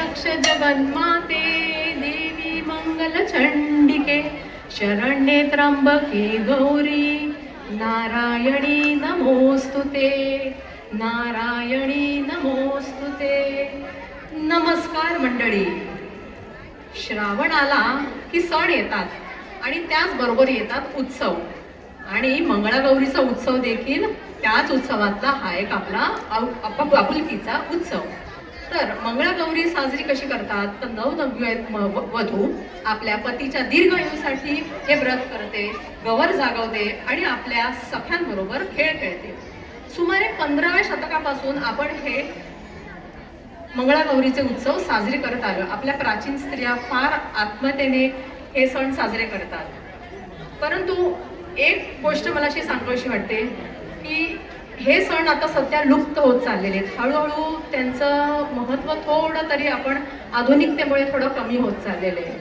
दक्ष जगन्माते देवी मंगल चंडिके शरण्ये त्र्यंबके गौरी नारायणी नमोस्तुते नारायणी नमोस्तुते. नमस्कार मंडळी. श्रावण आला की सण येतात आणि त्याचबरोबर येतात उत्सव आणि मंगळागौरीचा उत्सव देखील त्याच उत्सवातला हा एक आपला आपुलकीचा उत्सव. तर मंगळागौरी साजरी कशी करतात तर नवनवविवाहित वधू आपल्या पतीच्या दीर्घ आयुष्यासाठी हे व्रत करते, गवर जागवते आणि आपल्या सख्यांबरोबर खेळ खेळते. सुमारे 15व्या शतकापासून आपण हे मंगळागौरीचे उत्सव साजरे करत आलो. आपल्या प्राचीन स्त्रिया फार आत्मीयतेने हे सण साजरे करतात. परंतु एक गोष्ट मला अशी सांगावीशी वाटते की हे सण आता सध्या लुप्त होत चाललेले आहेत. हळूहळू त्यांचं महत्त्व थोडं तरी आपण आधुनिकतेमुळे थोडं कमी होत चाललेलं आहे.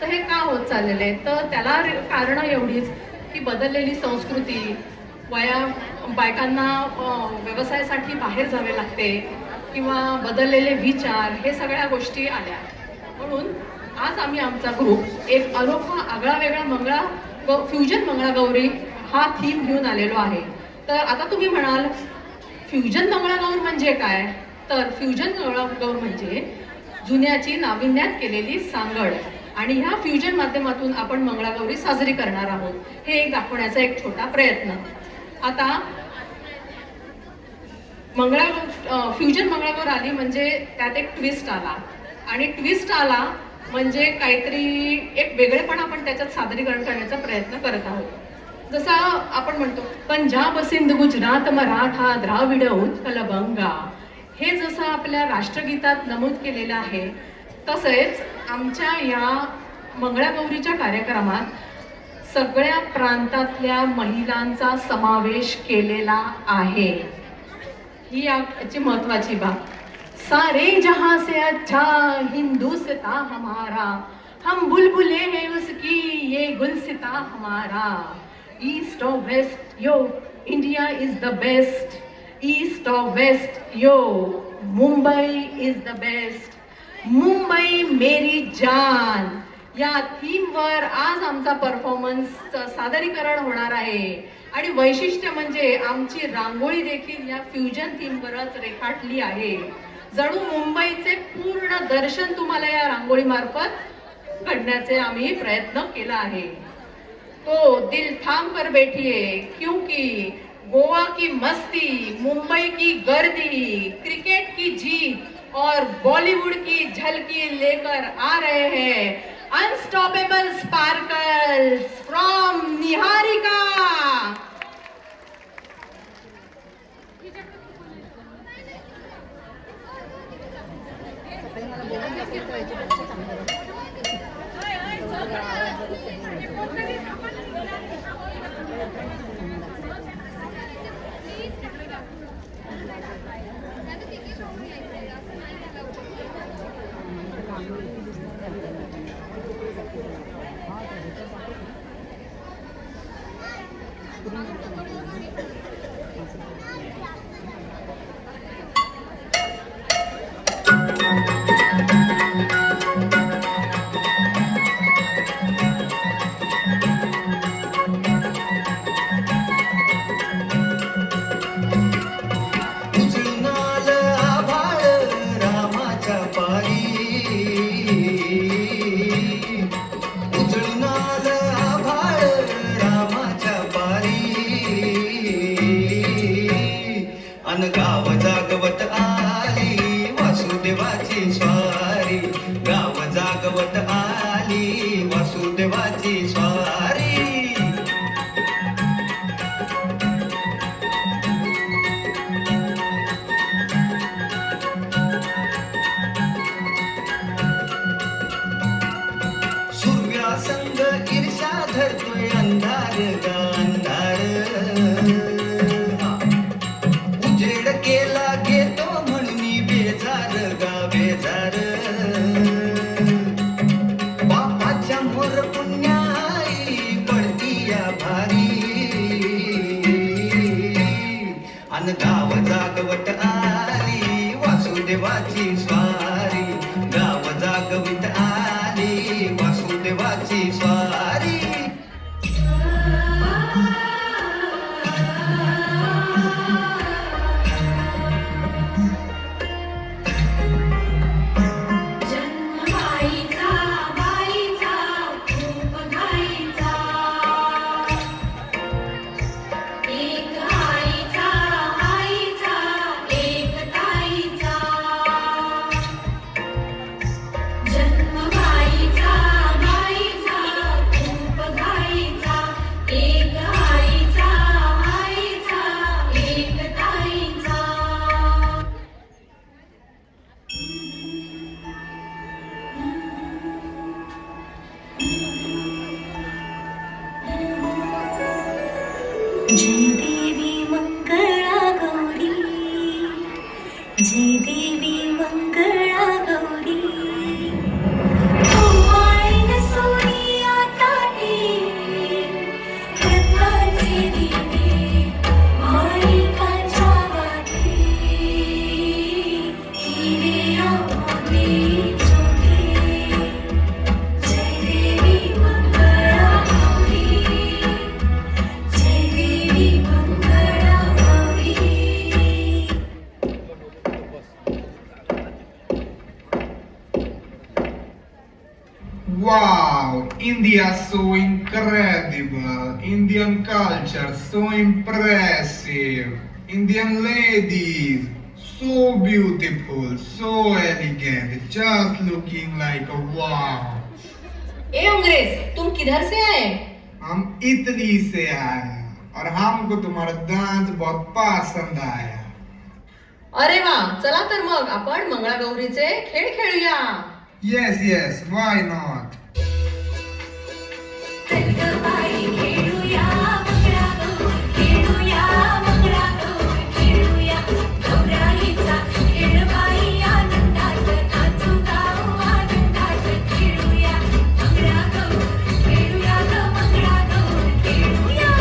तर हे का होत चाललेलं आहे तर त्याला कारणं एवढीच की बदललेली संस्कृती, बायकांना व्यवसायासाठी बाहेर जावे लागते किंवा बदललेले विचार, हे सगळ्या गोष्टी आल्या. म्हणून आज आम्ही आमचा ग्रुप एक अनोखा आगळा वेगळा फ्युजन मंगळागौरी हा थीम घेऊन आलेलो आहे. तर आता तुम्ही म्हणाल फ्युजन मंगळागौर म्हणजे काय, तर फ्युजन मंगळागौर म्हणजे जुन्याची नाविन्यात केलेली सांगड आणि ह्या फ्युजन माध्यमातून आपण मंगळागौरी साजरी करणार आहोत. हे एक दाखवण्याचा एक छोटा प्रयत्न. आता फ्युजन मंगळागौर आली म्हणजे त्यात एक ट्विस्ट आला आणि ट्विस्ट आला म्हणजे काहीतरी एक वेगळेपण आपण त्याच्यात सादरीकरण करण्याचा प्रयत्न करत आहोत. जसा आपण म्हणतो पंजाब, सिंध, गुजरात, मराठा, द्राविड, उत्कल, बंगा, हे जसं आपल्या राष्ट्रगीतात नमूद केलेलं आहे तसेच आमच्या या मंगळागौरीच्या कार्यक्रमात सगळ्या प्रांतातल्या महिलांचा समावेश केलेला आहे. ही याची महत्वाची बाब. सारे जहां से अच्छा हिंदुस्तां हमारा, हम बुलबुले हैं उसकी ये गुलसिता हमारा. East or west, yo, India is the best. East or west, yo, Mumbai is the best. Mumbai मेरी जान या थीमवर आज आमचा परफॉर्मन्स सादरीकरण होणार आहे. आणि वैशिष्ट्य म्हणजे आमची रांगोळी देखील या फ्युजन थीमवरच रेखाटली आहे. जणू मुंबईचे पूर्ण दर्शन तुम्हाला या रांगोळी मार्फत घडण्याचे आम्ही प्रयत्न केला आहे. तो दिल थाम कर बैठिए क्योंकि गोवा की मस्ती, मुंबई की गर्दी, क्रिकेट की जीत और बॉलीवुड की झलकी लेकर आ रहे हैं अनस्टॉपेबल स्पार्कल्स फ्रॉम निहारिका. गाव जागवत आली वासुदेवाची स्वारी, गाव जागवत आली वासुदेवाची स्वारी. सूर्यासंग ईर्षा धरतोय अंधार गा अंधार, केला घेतो म्हणून बेजार गा बेजार. बापाच्या मोर पुण्याई पडती या भारी, अन गाव जागवत आली वासुदेवाची स्वारी, गाव वागवित आली वासुदेवाची स्वारी. जय देवी मंगळा गौरी, जय देवी मंगळा गौरी. ओवाळीन सोनिया ताटे, रत्नाचे दिवे माणिकाच्या वाटे. हिरे आंबे चोखे, जय देवी मंगळा गौरी, जय देवी Mangala Gauri. Wow, India so incredible. Indian culture so impressive. Indian ladies so beautiful, so elegant, just looking like a wow. ए अंग्रेज, तुम किधर से आए? हम इटली से आए हैं और हमको तुम्हारा डांस बहुत पसंद आया. अरे वा, चला तर मग आपण मंगळागौरीचे खेळ खेळूया. Yes, yes, why not? चल ग बाई खेळूया मंगळागौर, खेळूया मंगळागौर, खेळूया गौराईचा खेळ बाई आनंदात, नाचू गाऊ आनंदात. खेळूया मंगळागौर, खेळूया ग मंगळागौर, खेळूया.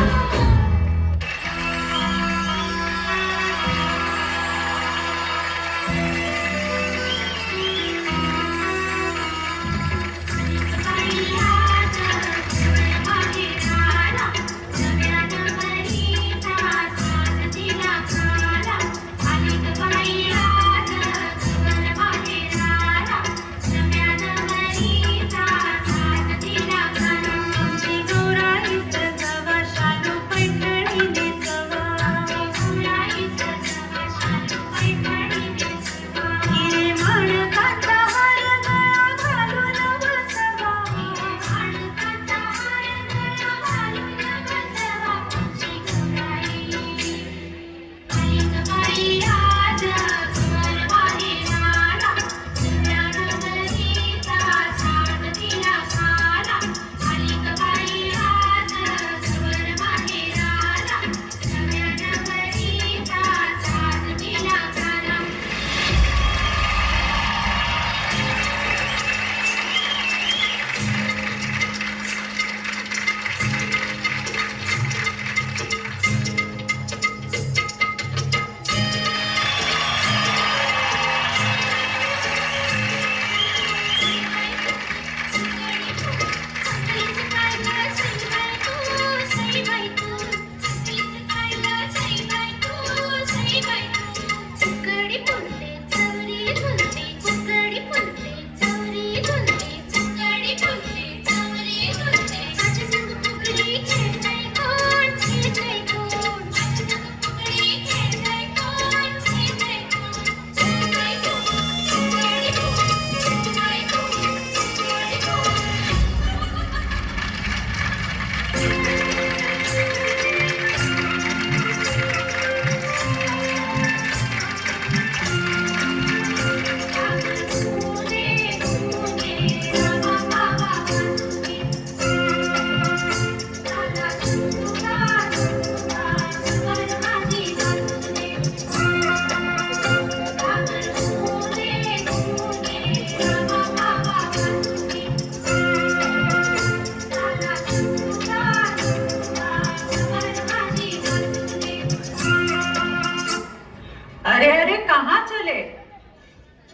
अरे अरे, कहाँ चले?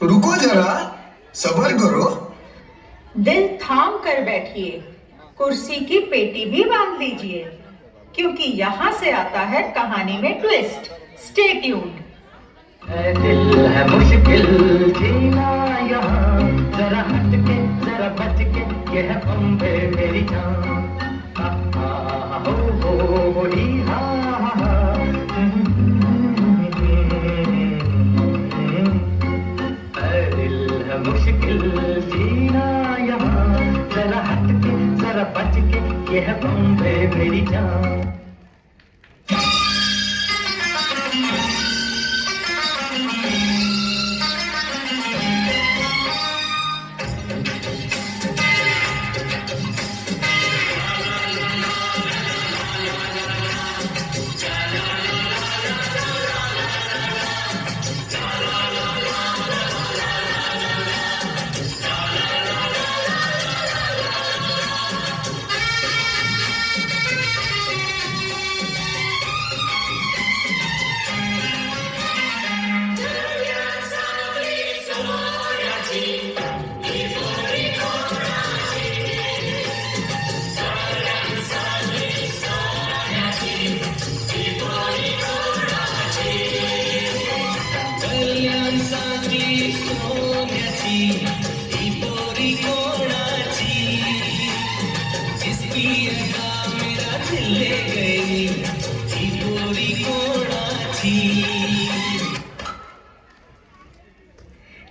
रुको जरा, सबर करो. दिल थाम कर बैठिए, कुर्सी की पेटी भी बांध लीजिए, क्योंकि यहाँ से आता है कहानी में ट्विस्ट। Stay tuned. है दिल है मुश्किल जीना यहाँ, जरा हट के जरा बच के, ये है बम्बे मेरी जान। हो ही हा हा। है दिल है मुश्किल जीना यहाँ, जरा हट के जरा बच के, ये है बम्बे मेरी जान।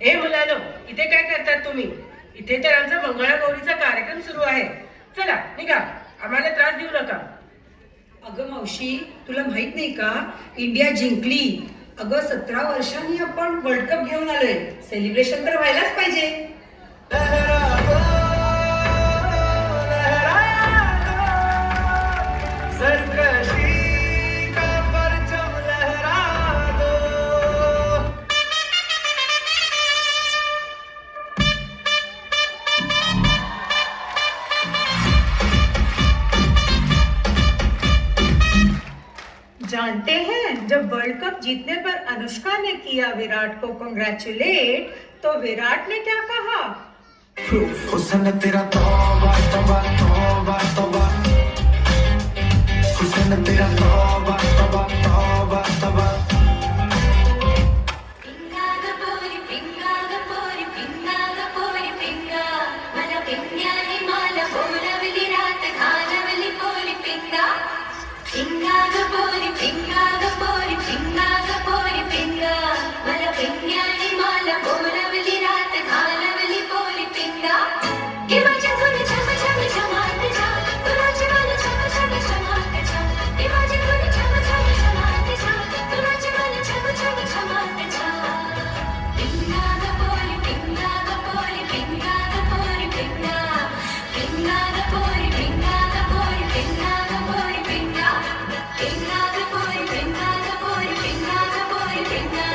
ए मुलांनो, इथे काय करतात तुम्ही? इथे तर आमचा मंगळागौरीचा कार्यक्रम सुरू आहे. चला निघा, आम्हाला त्रास देऊ नका. अगं मावशी, तुला माहित नाही का, इंडिया जिंकली. अगं 17 वर्षांनी आपण वर्ल्ड कप घेऊन आलोय. सेलिब्रेशन तर व्हायलाच पाहिजे. जानते हैं, जब वर्ल्ड कप जीतने पर अनुष्का ने किया विराट को कंग्रेचुलेट, तो विराट ने क्या कहा? हुस्न तेरा तौबा तौबा तौबा तौबा, हुस्न तेरा तौबा तौबा तौबा तौबा। पिंगा ग पोरी पिंगा ग पोरी पिंगा ग पोरी पिंगा, मला पिंग्याने मला बोलवली रात घालवली पोरी पिंगा. पिंगा ग पोरी पिंगा ग पोरी पिंगा ग पोरी पिंगा, मला पिंग्याने मला बोलवली रात घालवली पोरी पिंगा. हे माझ्या धुन छम छम छमात छा, तुझे मन छम छम छमात छा. हे माझ्या धुन छम छम छमात छा, तुझे मन छम छम छमात छा. पिंगा ग पोरी पिंगा ग पोरी पिंगा ग पोरी पिंगा, पिंगा ग पोरी पिंगा ग पोरी पिंगा ग पोरी पिंगा. पिंगा ग पोरी पिंगा ग पोरी पिंगा ग पोरी पिंगा,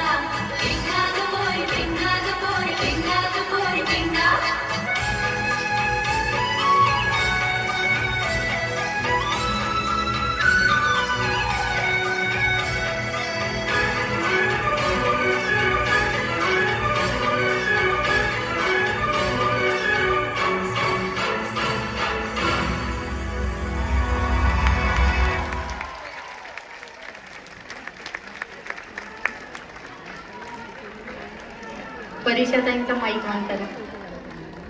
पिंगा ग पोरी पिंगा ग पोरी पिंगा ग पोरी पिंगा. परीक्षा ताईंचा माईक ऑन करा.